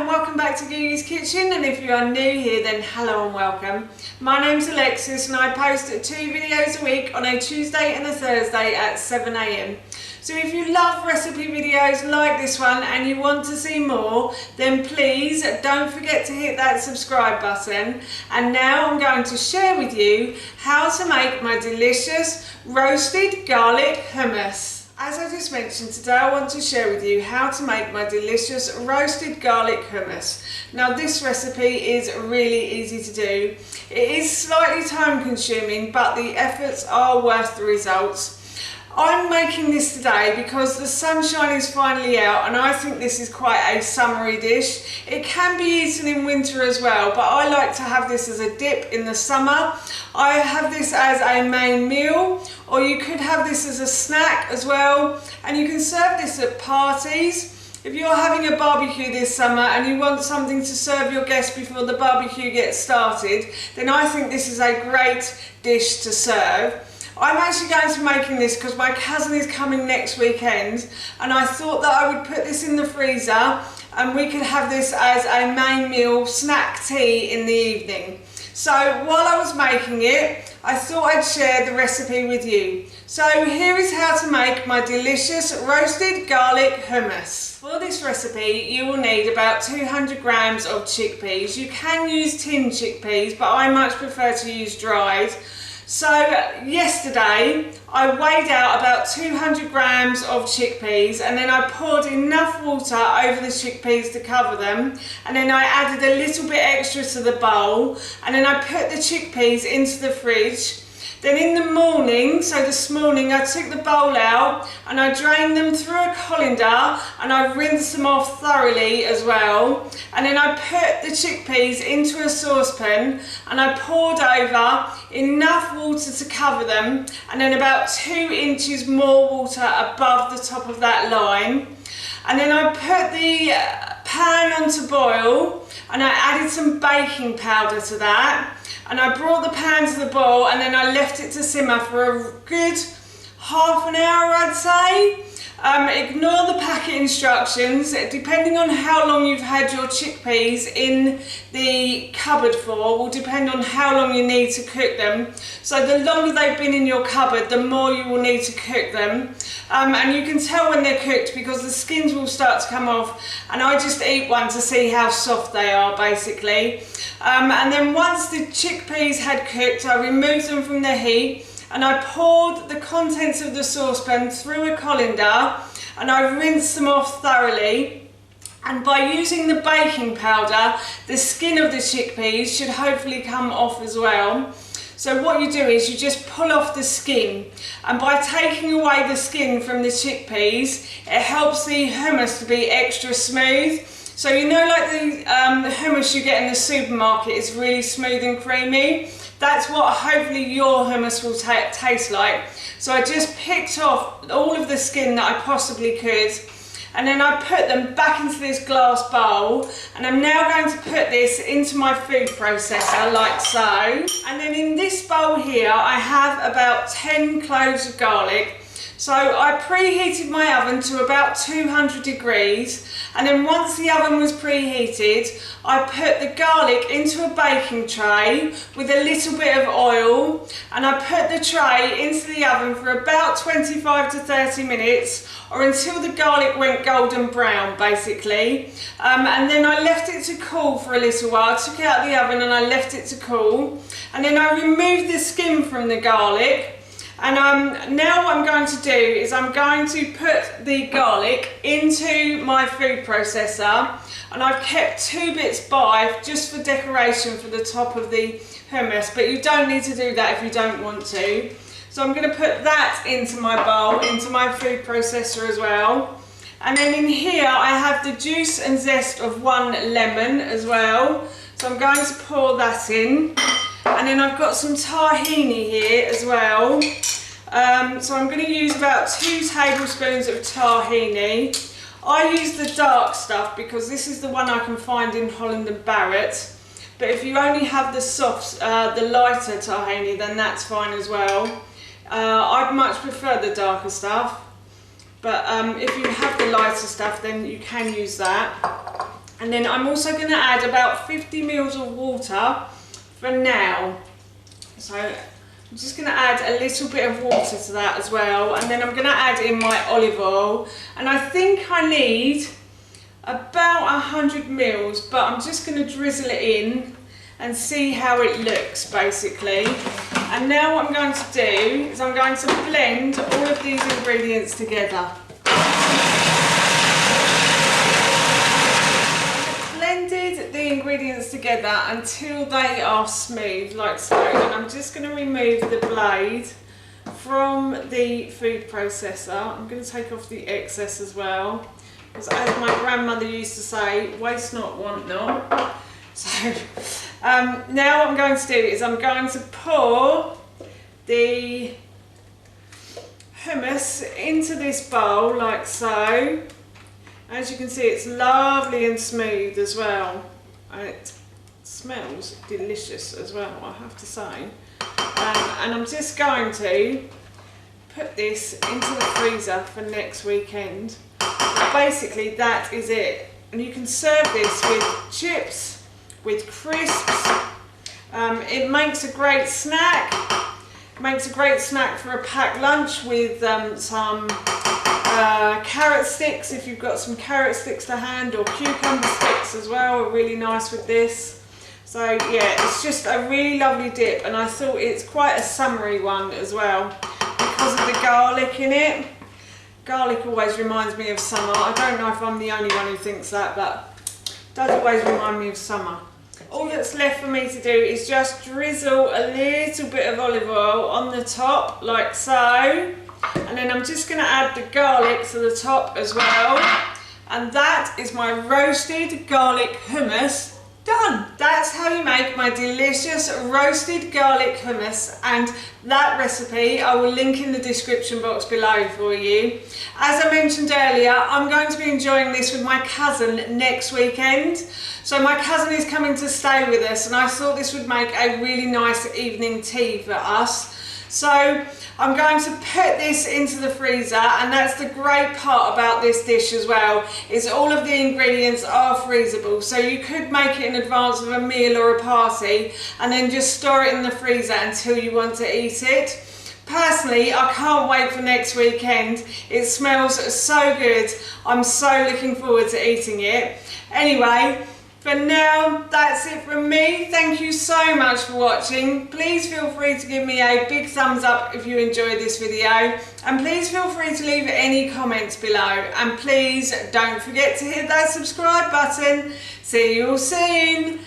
and welcome back to Gugu's Kitchen, and if you are new here then hello and welcome. My name's Alexis and I post 2 videos a week on a Tuesday and a Thursday at 7 AM. So if you love recipe videos like this one and you want to see more, then please don't forget to hit that subscribe button. And now I'm going to share with you how to make my delicious roasted garlic hummus. As I just mentioned, today I want to share with you how to make my delicious roasted garlic hummus. Now this recipe is really easy to do. It is slightly time consuming, but the efforts are worth the results. I'm making this today because the sunshine is finally out and I think this is quite a summery dish. It can be eaten in winter as well, but I like to have this as a dip in the summer. I have this as a main meal, or you could have this as a snack as well, and you can serve this at parties. If you're having a barbecue this summer and you want something to serve your guests before the barbecue gets started, then I think this is a great dish to serve. I'm actually going to be making this because my cousin is coming next weekend, and I thought that I would put this in the freezer and we could have this as a main meal snack tea in the evening. So while I was making it, I thought I'd share the recipe with you. So here is how to make my delicious roasted garlic hummus. For this recipe you will need about 200 grams of chickpeas. You can use tinned chickpeas, but I much prefer to use dried. So yesterday I weighed out about 200 grams of chickpeas, and then I poured enough water over the chickpeas to cover them, and then I added a little bit extra to the bowl, and then I put the chickpeas into the fridge. Then in the morning, so this morning, I took the bowl out and I drained them through a colander and I rinsed them off thoroughly as well. And then I put the chickpeas into a saucepan and I poured over enough water to cover them, and then about 2 inches more water above the top of that line. And then I put the pan on to boil and I added some baking powder to that. And I brought the pan to the boil and then I left it to simmer for a good half an hour, I'd say. Ignore the packet instructions. Depending on how long you've had your chickpeas in the cupboard for will depend on how long you need to cook them. So the longer they've been in your cupboard, the more you will need to cook them. And you can tell when they're cooked because the skins will start to come off, and I just eat one to see how soft they are basically. And then once the chickpeas had cooked, I removed them from the heat and I poured the contents of the saucepan through a colander and I rinsed them off thoroughly. And by using the baking powder, the skin of the chickpeas should hopefully come off as well. So what you do is you just pull off the skin, and by taking away the skin from the chickpeas, it helps the hummus to be extra smooth. So you know, like the hummus you get in the supermarket is really smooth and creamy. That's what hopefully your hummus will taste like. So I just picked off all of the skin that I possibly could, and then I put them back into this glass bowl, and I'm now going to put this into my food processor like so. And then in this bowl here I have about 10 cloves of garlic. So I preheated my oven to about 200 degrees, and then once the oven was preheated, I put the garlic into a baking tray with a little bit of oil, and I put the tray into the oven for about 25 to 30 minutes, or until the garlic went golden brown basically. And then I left it to cool for a little while. I took it out of the oven and I left it to cool, and then I removed the skin from the garlic. And now what I'm going to do is I'm going to put the garlic into my food processor, and I've kept 2 bits by just for decoration for the top of the hummus, but you don't need to do that if you don't want to. So I'm going to put that into my bowl, into my food processor as well. And then in here I have the juice and zest of 1 lemon as well. So I'm going to pour that in. And then I've got some tahini here as well. So I'm going to use about 2 tablespoons of tahini. I use the dark stuff because this is the one I can find in Holland and Barrett. But if you only have the soft, the lighter tahini, then that's fine as well. I'd much prefer the darker stuff. But if you have the lighter stuff, then you can use that. And then I'm also going to add about 50 mils of water for now. So I'm just going to add a little bit of water to that as well. And then I'm going to add in my olive oil. And I think I need about 100 mils, but I'm just going to drizzle it in and see how it looks basically. And now what I'm going to do is I'm going to blend all of these ingredients together. Blended the ingredients together until they are smooth like so, and I'm just going to remove the blade from the food processor. I'm going to take off the excess as well, because as my grandmother used to say, waste not, want not. So now what I'm going to do is I'm going to pour the hummus into this bowl like so. As you can see, it's lovely and smooth as well, and it smells delicious as well, I have to say. And I'm just going to put this into the freezer for next weekend. But basically that is it, and you can serve this with chips, with crisps. It makes a great snack. It makes a great snack for a packed lunch with some carrot sticks, if you've got some carrot sticks to hand, or cucumber sticks as well are really nice with this. So yeah, it's just a really lovely dip, and I thought it's quite a summery one as well because of the garlic in it. Garlic always reminds me of summer. I don't know if I'm the only one who thinks that, but it does always remind me of summer. All that's left for me to do is just drizzle a little bit of olive oil on the top like so. And then I'm just going to add the garlic to the top as well. And that is my roasted garlic hummus done. That's how you make my delicious roasted garlic hummus, and that recipe I will link in the description box below for you. As I mentioned earlier, I'm going to be enjoying this with my cousin next weekend. So my cousin is coming to stay with us, and I thought this would make a really nice evening tea for us. So I'm going to put this into the freezer, and that's the great part about this dish as well, is all of the ingredients are freezable. So you could make it in advance of a meal or a party and then just store it in the freezer until you want to eat it. Personally, I can't wait for next weekend. It smells so good. I'm so looking forward to eating it. Anyway, for now, that's it from me. Thank you so much for watching. Please feel free to give me a big thumbs up if you enjoyed this video. And please feel free to leave any comments below. And please don't forget to hit that subscribe button. See you all soon.